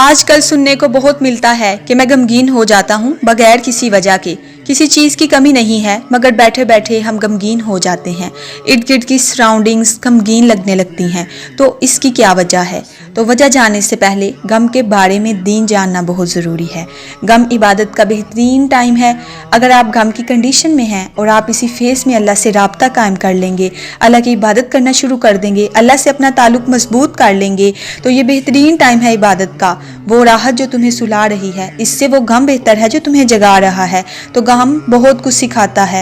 آج کل سننے کو بہت ملتا ہے کہ میں غمگین ہو جاتا ہوں بغیر کسی وجہ کے۔ کسی چیز کی کمی نہیں ہے مگر بیٹھے بیٹھے ہم غمگین ہو جاتے ہیں۔ ارد گرد کی سراؤنڈنگز غمگین لگنے لگتی ہیں، تو اس کی کیا وجہ ہے؟ تو وجہ جاننے سے پہلے غم کے بارے میں دین جاننا بہت ضروری ہے۔ غم عبادت کا بہترین ٹائم ہے۔ اگر آپ غم کی کنڈیشن میں ہیں اور آپ اسی فیس میں اللہ سے رابطہ قائم کر لیں گے، اللہ کی عبادت کرنا شروع کر دیں گے، اللہ سے اپنا تعلق مضبوط کر لیں گے، تو یہ بہترین ٹائم ہے عبادت کا۔ وہ راحت جو تمہیں سلا رہی ہے، اس سے وہ غم بہتر ہے جو تمہیں جگا رہا ہے۔ تو غم بہت کچھ سکھاتا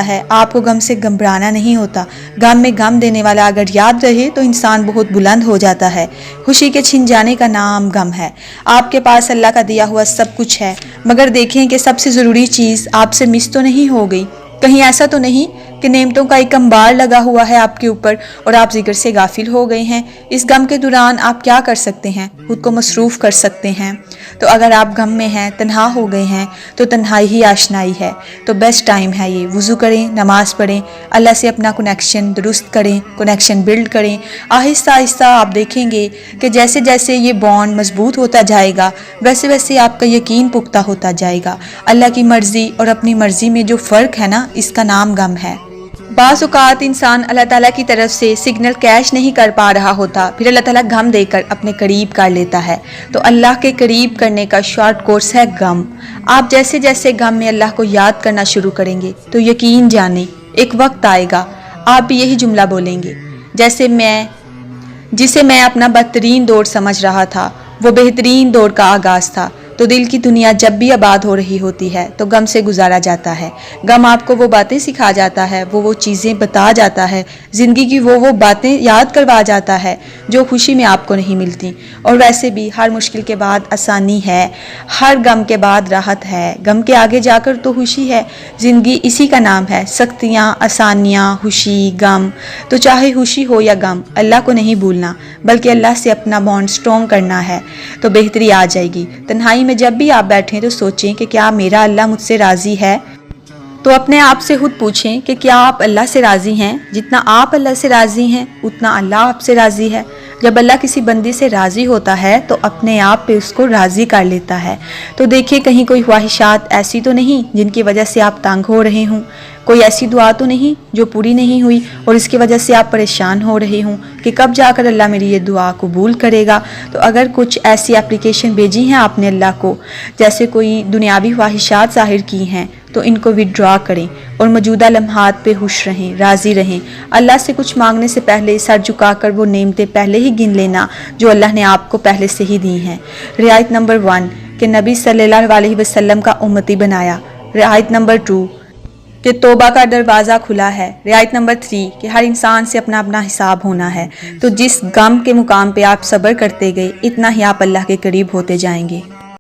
ہے۔ آپ کو غم سے گھبرانا نہیں ہوتا۔ غم میں غم دینے والا اگر یاد رہے تو انسان بہت بلند ہو جاتا ہے۔ خوشی کے چھن جانے کا نام غم ہے۔ آپ کے پاس اللہ کا دیا ہوا سب کچھ ہے، مگر دیکھیں کہ سب سے ضروری چیز آپ سے مس تو نہیں ہو گئی۔ کہیں ایسا تو نہیں کہ نعمتوں کا ایک انبار لگا ہوا ہے آپ کے اوپر اور آپ ذکر سے غافل ہو گئے ہیں۔ اس غم کے دوران آپ کیا کر سکتے ہیں؟ خود کو مصروف کر سکتے ہیں۔ تو اگر آپ غم میں ہیں، تنہا ہو گئے ہیں، تو تنہائی ہی آشنائی ہے۔ تو بیسٹ ٹائم ہے یہ۔ وضو کریں، نماز پڑھیں، اللہ سے اپنا کنیکشن درست کریں، کنیکشن بلڈ کریں۔ آہستہ آہستہ آپ دیکھیں گے کہ جیسے جیسے یہ بانڈ مضبوط ہوتا جائے گا، ویسے ویسے آپ کا یقین پختہ ہوتا جائے گا۔ اللہ کی مرضی اور اپنی مرضی میں جو فرق ہے نا، اس کا نام غم ہے۔ بعض اوقات انسان اللہ تعالیٰ کی طرف سے سگنل کیش نہیں کر پا رہا ہوتا، پھر اللہ تعالیٰ غم دے کر اپنے قریب کر لیتا ہے۔ تو اللہ کے قریب کرنے کا شارٹ کورس ہے غم۔ آپ جیسے جیسے غم میں اللہ کو یاد کرنا شروع کریں گے تو یقین جانیں ایک وقت آئے گا آپ بھی یہی جملہ بولیں گے، جسے میں اپنا بدترین دور سمجھ رہا تھا، وہ بہترین دور کا آغاز تھا۔ تو دل کی دنیا جب بھی آباد ہو رہی ہوتی ہے تو غم سے گزارا جاتا ہے۔ غم آپ کو وہ باتیں سکھا جاتا ہے، وہ چیزیں بتا جاتا ہے، زندگی کی وہ باتیں یاد کروا جاتا ہے جو خوشی میں آپ کو نہیں ملتی۔ اور ویسے بھی ہر مشکل کے بعد آسانی ہے، ہر غم کے بعد راحت ہے، غم کے آگے جا کر تو خوشی ہے۔ زندگی اسی کا نام ہے، سختیاں، آسانیاں، خوشی، غم۔ تو چاہے خوشی ہو یا غم، اللہ کو نہیں بھولنا بلکہ اللہ سے اپنا بانڈ سٹرونگ کرنا ہے، تو بہتری آ جائے گی۔ تنہائی میں جب بھی آپ بیٹھیں تو سوچیں کہ کیا میرا اللہ مجھ سے راضی ہے؟ تو اپنے آپ سے خود پوچھیں کہ کیا آپ اللہ سے راضی ہیں؟ جتنا آپ اللہ سے راضی ہیں اتنا اللہ آپ سے راضی ہے۔ جب اللہ کسی بندے سے راضی ہوتا ہے تو اپنے آپ پہ اس کو راضی کر لیتا ہے۔ تو دیکھیں کہیں کوئی خواہشات ایسی تو نہیں جن کی وجہ سے آپ تنگ ہو رہے ہوں، کوئی ایسی دعا تو نہیں جو پوری نہیں ہوئی اور اس کی وجہ سے آپ پریشان ہو رہے ہوں کہ کب جا کر اللہ میری یہ دعا قبول کرے گا۔ تو اگر کچھ ایسی اپلیکیشن بھیجی ہیں آپ نے اللہ کو، جیسے کوئی دنیاوی خواہشات ظاہر کی ہیں، تو ان کو وڈرا کریں اور موجودہ لمحات پہ خوش رہیں، راضی رہیں۔ اللہ سے کچھ مانگنے سے پہلے سر جھکا کر وہ نعمتیں پہلے ہی گن لینا جو اللہ نے آپ کو پہلے سے ہی دی ہیں۔ رعایت نمبر 1 کہ نبی صلی اللہ علیہ وسلم کا امتی بنایا۔ رعایت نمبر 2 کہ توبہ کا دروازہ کھلا ہے۔ رعایت نمبر 3 کہ ہر انسان سے اپنا اپنا حساب ہونا ہے۔ تو جس غم کے مقام پہ آپ صبر کرتے گئے، اتنا ہی آپ اللہ کے قریب ہوتے جائیں گے۔